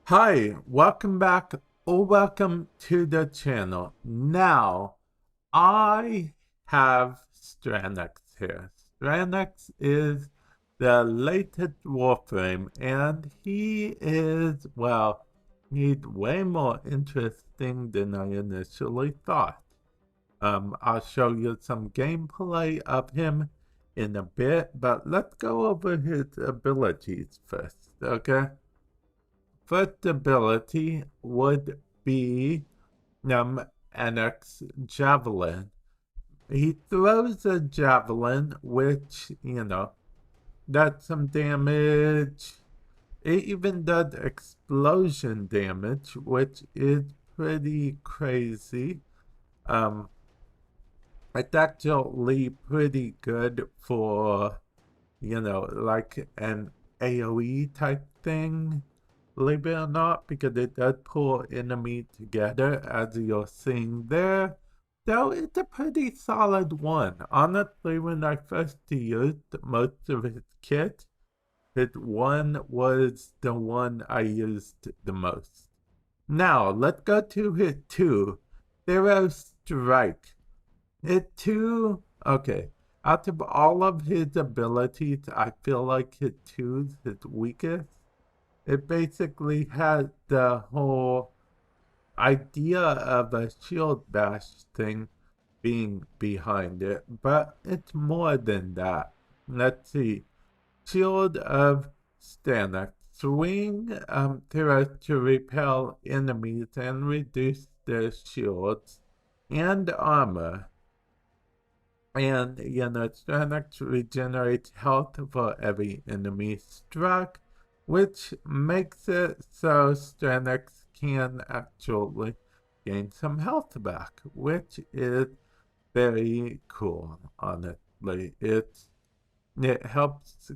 Hi, welcome back or welcome to the channel. Now, I have Styanax here. Styanax is the latest Warframe, and he is, well, he's way more interesting than I initially thought. I'll show you some gameplay of him in a bit, but let's go over his abilities first, okay? First ability would be Annex Javelin. He throws a javelin, which, does some damage. It even does explosion damage, which is pretty crazy. It's actually pretty good for, like an AoE type thing. Believe it or not, because it does pull enemies together, as you're seeing there. Though it's a pretty solid one. Honestly, when I first used most of his kit, hit one was the one I used the most. Now, let's go to hit two. Zero Strike. Hit two, okay. Out of all of his abilities, I feel like hit two's his weakest. It basically has the whole idea of a shield bash thing being behind it, but it's more than that. Let's see. Shield of Styanax. Swing to repel enemies and reduce their shields and armor. And, Styanax regenerates health for every enemy struck, which makes it so Styanax can actually gain some health back, which is very cool, honestly. It helps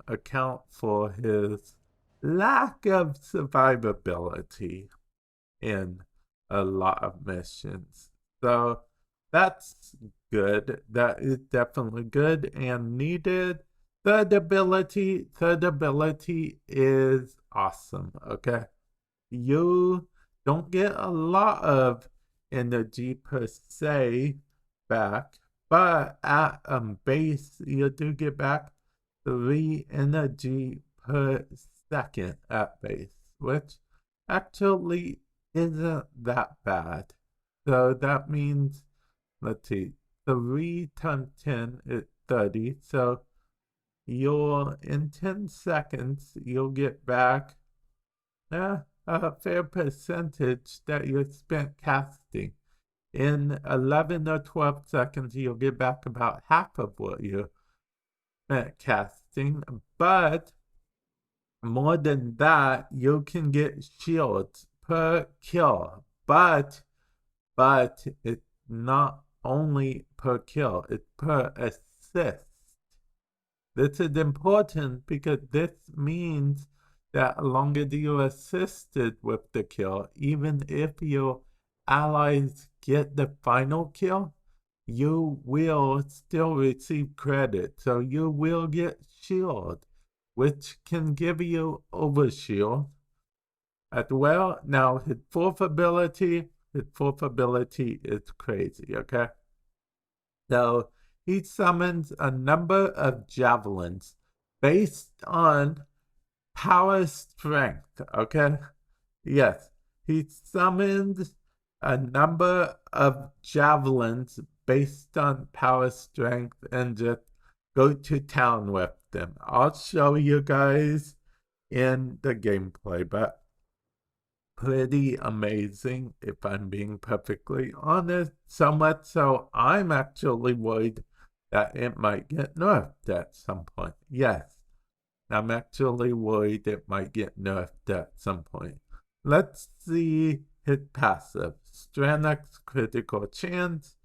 account for his lack of survivability in a lot of missions. So that's good. That is definitely good and needed. Third ability is awesome, okay? You don't get a lot of energy per se back, but at base you do get back 3 energy per second at base, which actually isn't that bad. So that means, let's see, 3 times 10 is 30. So in 10 seconds, you'll get back a fair percentage that you spent casting. In 11 or 12 seconds, you'll get back about half of what you spent casting. But more than that, you can get shields per kill. But it's not only per kill, it's per assist. This is important because this means that as long as you assisted with the kill, even if your allies get the final kill, you will still receive credit. So you will get shield, which can give you overshield as well. Now his fourth ability is crazy, okay? So he summons a number of javelins based on power strength, okay? Yes, he summons a number of javelins based on power strength and just go to town with them. I'll show you guys in the gameplay, but pretty amazing if I'm being perfectly honest. So much so I'm actually worried that it might get nerfed at some point. Yes, I'm actually worried it might get nerfed at some point. Let's see his passive. Styanax critical chance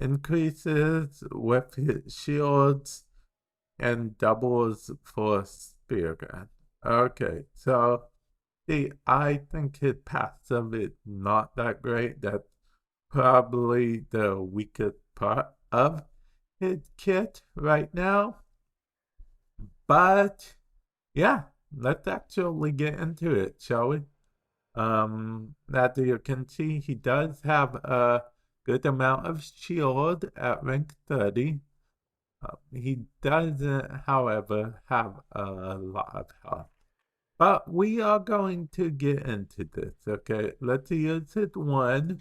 increases with his shields and doubles for spear gun. Okay, so see, I think his passive is not that great. That's probably the weakest part of his kit right now. But yeah, let's actually get into it, shall we? As you can see, he does have a good amount of shield at rank 30. He doesn't, however, have a lot of health. But we are going to get into this, okay? Let's use hit 1.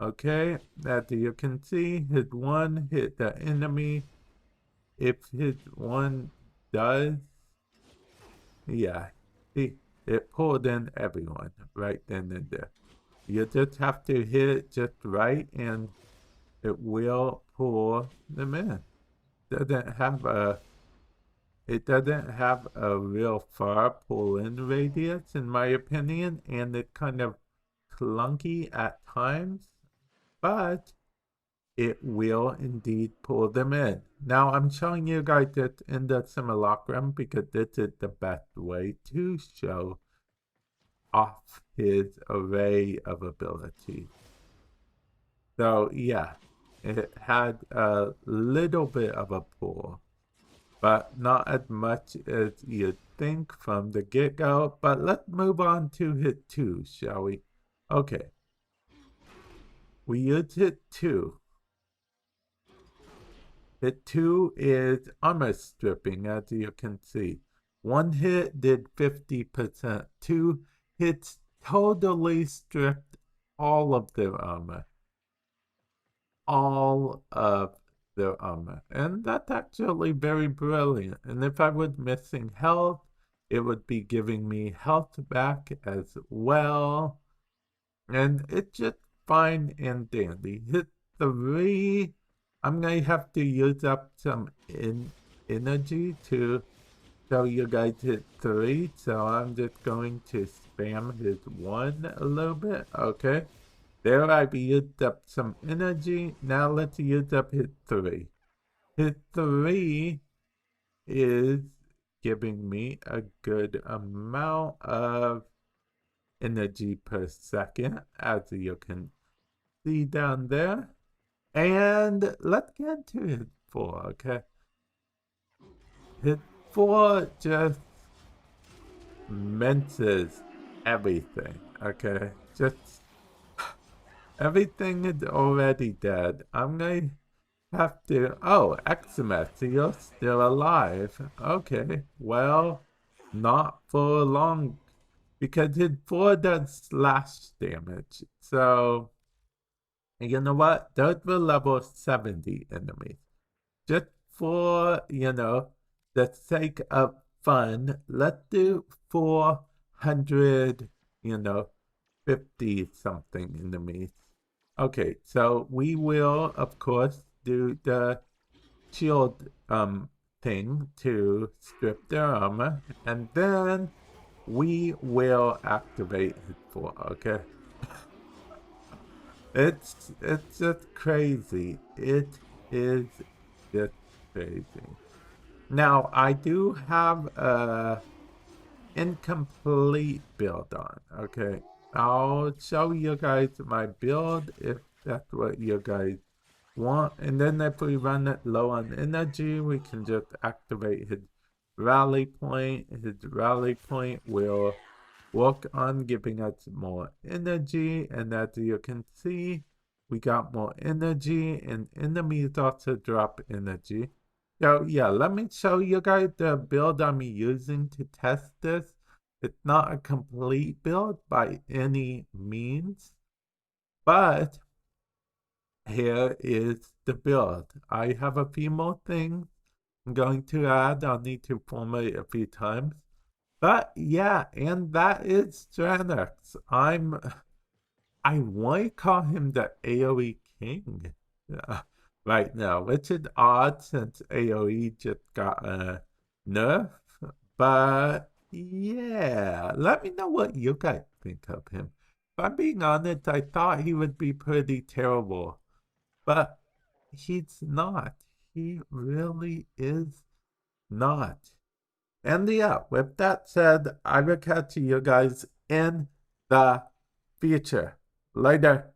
Okay, as you can see, hit 1 hit the enemy. If hit 1 does, yeah, see, it pulled in everyone right then and there. You just have to hit it just right and it will pull them in. It doesn't have a real far pull-in radius, in my opinion, and it's kind of clunky at times, but it will indeed pull them in. Now, I'm showing you guys this in the simulacrum because this is the best way to show off his array of abilities. So, yeah, it had a little bit of a pull, but not as much as you'd think from the get-go. But let's move on to hit 2, shall we? Okay. We use hit 2. Hit 2 is armor stripping, as you can see. 1 hit did 50%. 2 hits totally stripped all of their armor. All of their armor. And that's actually very brilliant. And if I was missing health, it would be giving me health back as well. And it's just fine and dandy. Hit 3. I'm going to have to use up some energy to show you guys hit 3. So I'm just going to spam hit 1 a little bit. Okay. There I've used up some energy. Now let's use up hit 3. Hit 3 is giving me a good amount of energy per second, as you can see down there. And let's get to hit 4, okay? Hit 4 just minces everything, okay? Just everything is already dead. I'm gonna have to... Oh, Eximus, you're still alive. Okay, well, not for long, because hit 4 does slash damage. So, you know what? Those were level 70 enemies. Just for, the sake of fun, let's do 400, 50 something enemies. Okay, so we will, of course, do the shield thing to strip their armor, and then we will activate hit 4, okay? It's just crazy. It is just crazy. Now, I do have a incomplete build on, okay? I'll show you guys my build if that's what you guys want. And then if we run it low on energy, we can just activate his rally point. His rally point will work on giving us more energy. And as you can see, we got more energy, and enemies also drop energy. So yeah, let me show you guys the build I'm using to test this. It's not a complete build by any means, but here is the build. I have a few more things I'm going to add. I'll need to formulate a few times. But yeah, and that is Styanax. I want to call him the AoE King right now, which is odd since AoE just got a nerf. But yeah, let me know what you guys think of him. If I'm being honest, I thought he would be pretty terrible, but he's not. He really is not. And yeah, with that said, I will catch you guys in the future. Later.